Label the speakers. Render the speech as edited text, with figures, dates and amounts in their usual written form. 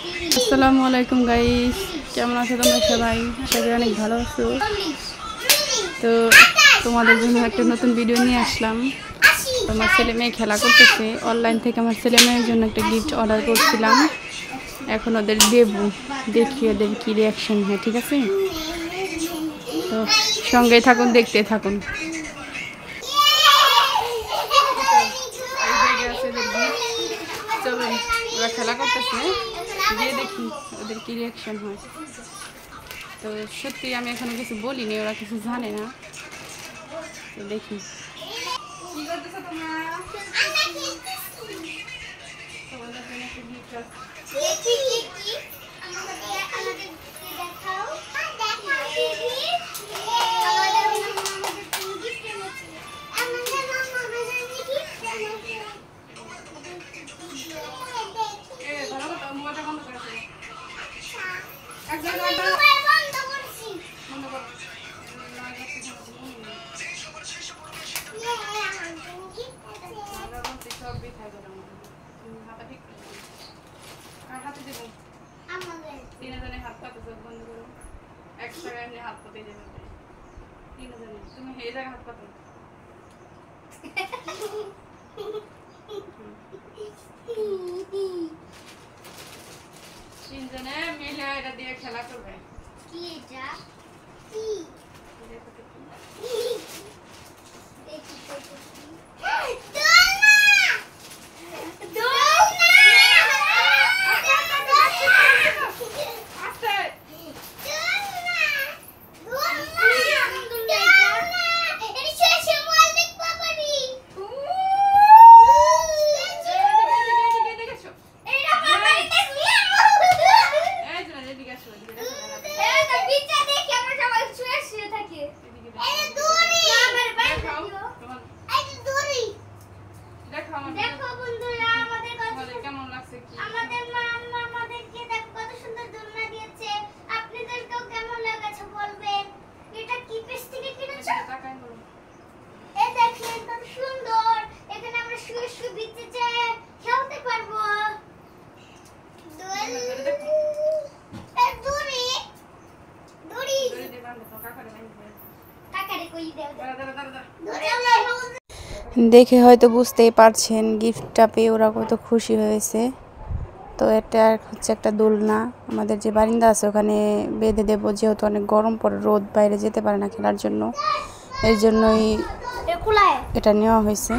Speaker 1: আসসালামু আলাইকুম গাইস, কেমন আছো তোমরা সবাই? আশা করি অনেক ভালো আছো। তো তোমাদের জন্য একটা নতুন ভিডিও নিয়ে আসলাম। তোমার ছেলে মেয়ে খেলা করতেছে, অনলাইন থেকে আমার ছেলে মেয়ের জন্য একটা গিফট অর্ডার করছিলাম। এখন ওদের দেবো, দেখি ওদের কী রিয়াকশন হয়। ঠিক আছে, তো সঙ্গে থাকুন, দেখতে থাকুন। চলুন, ওরা খেলা করতেছে, গিয়ে দেখি ওদের কী রিয়াকশন হয়। তো সত্যি আমি এখনো কিছু বলিনি, ওরা কিছু জানে না। তো দেখি কি করতেছো তোমরা। তুমি এই জায়গায় হাত পাতো। তিনজনে মিলে এটা দিয়ে খেলা করবে। কি এটা? কি? দেখে হয়তো বুঝতেই পারছেন গিফটটা পেয়ে ওরা কত খুশি হয়েছে। তো এটা হচ্ছে একটা দোলনা, আমাদের যে বারিন্দা আছে ওখানে বেঁধে দেবো, যেহেতু অনেক গরম পড়ে, রোদ বাইরে যেতে পারে না খেলার জন্য, এর জন্যই এটা নেওয়া হয়েছে।